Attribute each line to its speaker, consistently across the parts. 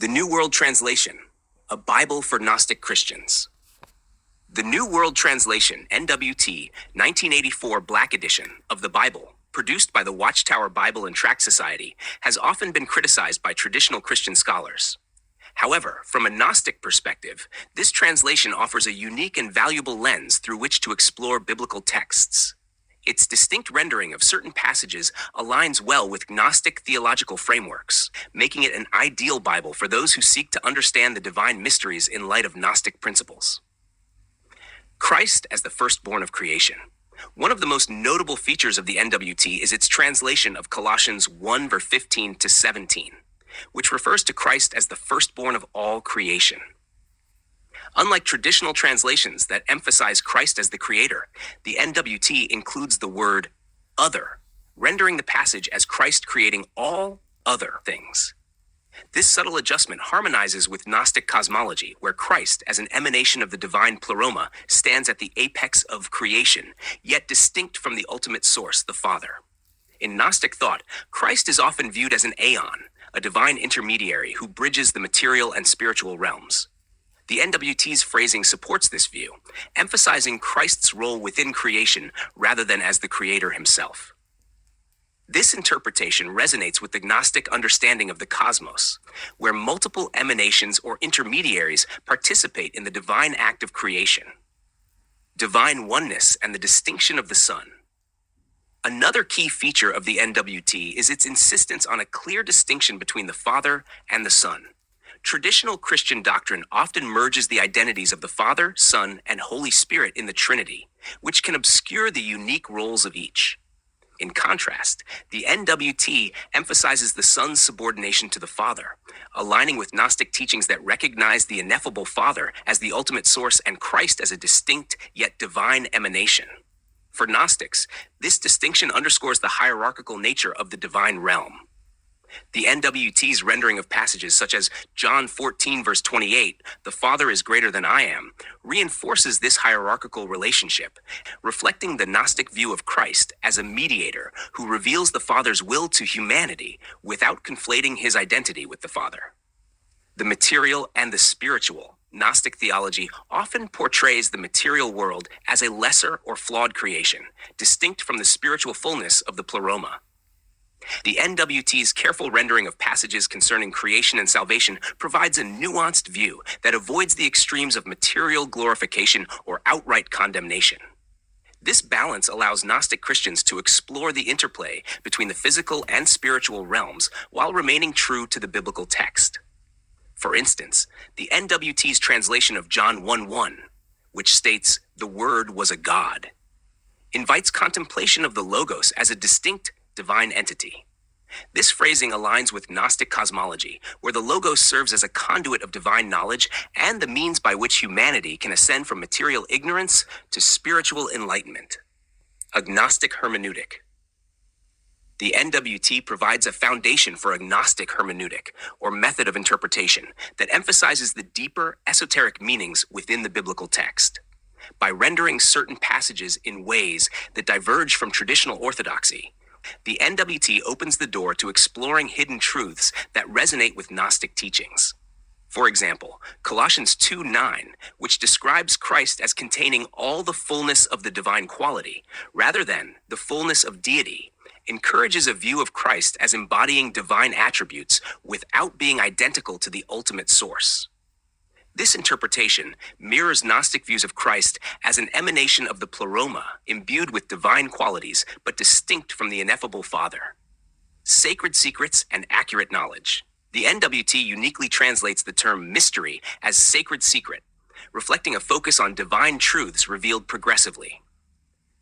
Speaker 1: The New World Translation, a Bible for Gnostic Christians. The New World Translation, NWT, 1984 Black Edition of the Bible, produced by the Watchtower Bible and Tract Society, has often been criticized by traditional Christian scholars. However, from a Gnostic perspective, this translation offers a unique and valuable lens through which to explore biblical texts. Its distinct rendering of certain passages aligns well with Gnostic theological frameworks, making it an ideal Bible for those who seek to understand the divine mysteries in light of Gnostic principles. Christ as the firstborn of creation. One of the most notable features of the NWT is its translation of Colossians 1 verse 15 to 17, which refers to Christ as the firstborn of all creation. Unlike traditional translations that emphasize Christ as the creator, the NWT includes the word other, rendering the passage as Christ creating all other things. This subtle adjustment harmonizes with Gnostic cosmology, where Christ, as an emanation of the divine Pleroma, stands at the apex of creation, yet distinct from the ultimate source, the Father. In Gnostic thought, Christ is often viewed as an aeon, a divine intermediary who bridges the material and spiritual realms. The NWT's phrasing supports this view, emphasizing Christ's role within creation rather than as the creator himself. This interpretation resonates with the Gnostic understanding of the cosmos, where multiple emanations or intermediaries participate in the divine act of creation. Divine oneness and the distinction of the Son. Another key feature of the NWT is its insistence on a clear distinction between the Father and the Son. Traditional Christian doctrine often merges the identities of the Father, Son, and Holy Spirit in the Trinity, which can obscure the unique roles of each. In contrast, the NWT emphasizes the Son's subordination to the Father, aligning with Gnostic teachings that recognize the ineffable Father as the ultimate source and Christ as a distinct yet divine emanation. For Gnostics, this distinction underscores the hierarchical nature of the divine realm. The NWT's rendering of passages such as John 14 verse 28, "The Father is greater than I am," reinforces this hierarchical relationship, reflecting the Gnostic view of Christ as a mediator who reveals the Father's will to humanity without conflating his identity with the Father. The material and the spiritual. Gnostic theology often portrays the material world as a lesser or flawed creation, distinct from the spiritual fullness of the Pleroma. The NWT's careful rendering of passages concerning creation and salvation provides a nuanced view that avoids the extremes of material glorification or outright condemnation. This balance allows Gnostic Christians to explore the interplay between the physical and spiritual realms while remaining true to the biblical text. For instance, the NWT's translation of John 1:1, which states, "The Word was a God," invites contemplation of the Logos as a distinct divine entity. This phrasing aligns with Gnostic cosmology, where the Logos serves as a conduit of divine knowledge and the means by which humanity can ascend from material ignorance to spiritual enlightenment. A Gnostic hermeneutic. The NWT provides a foundation for a Gnostic hermeneutic, or method of interpretation, that emphasizes the deeper, esoteric meanings within the biblical text. By rendering certain passages in ways that diverge from traditional orthodoxy, the NWT opens the door to exploring hidden truths that resonate with Gnostic teachings. For example, Colossians 2:9, which describes Christ as containing all the fullness of the divine quality, rather than the fullness of deity, encourages a view of Christ as embodying divine attributes without being identical to the ultimate source. This interpretation mirrors Gnostic views of Christ as an emanation of the Pleroma, imbued with divine qualities, but distinct from the ineffable Father. Sacred secrets and accurate knowledge. The NWT uniquely translates the term mystery as sacred secret, reflecting a focus on divine truths revealed progressively.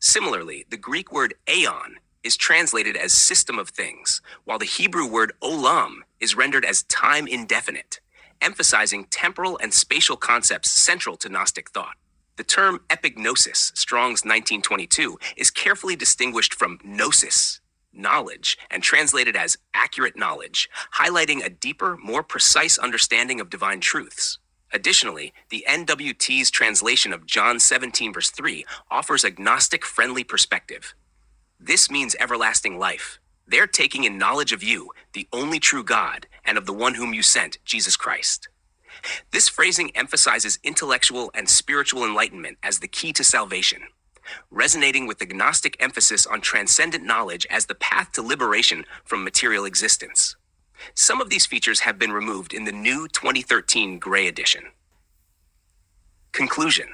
Speaker 1: Similarly, the Greek word aeon is translated as system of things, while the Hebrew word olam is rendered as time indefinite, emphasizing temporal and spatial concepts central to Gnostic thought. The term epignosis, Strong's 1922, is carefully distinguished from gnosis, knowledge, and translated as accurate knowledge, highlighting a deeper, more precise understanding of divine truths. Additionally, the NWT's translation of John 17 verse 3 offers a Gnostic-friendly perspective. This means everlasting life, They're taking in knowledge of you, the only true God, and of the one whom you sent, Jesus Christ. This phrasing emphasizes intellectual and spiritual enlightenment as the key to salvation, resonating with the Gnostic emphasis on transcendent knowledge as the path to liberation from material existence. Some of these features have been removed in the new 2013 Gray edition. Conclusion.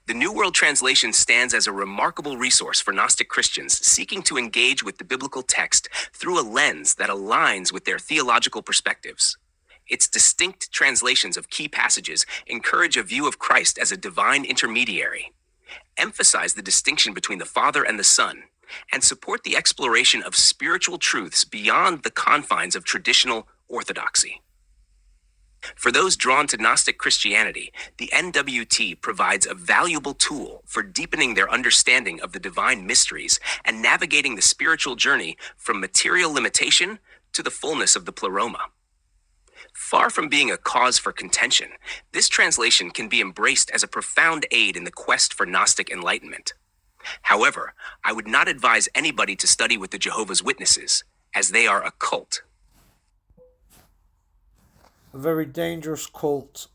Speaker 1: The New World Translation stands as a remarkable resource for Gnostic Christians seeking to engage with the biblical text through a lens that aligns with their theological perspectives. Its distinct translations of key passages encourage a view of Christ as a divine intermediary, emphasize the distinction between the Father and the Son, and support the exploration of spiritual truths beyond the confines of traditional orthodoxy. For those drawn to Gnostic Christianity, the NWT provides a valuable tool for deepening their understanding of the divine mysteries and navigating the spiritual journey from material limitation to the fullness of the Pleroma. Far from being a cause for contention, this translation can be embraced as a profound aid in the quest for Gnostic enlightenment. However, I would not advise anybody to study with the Jehovah's Witnesses, as they are a cult.
Speaker 2: A very dangerous cult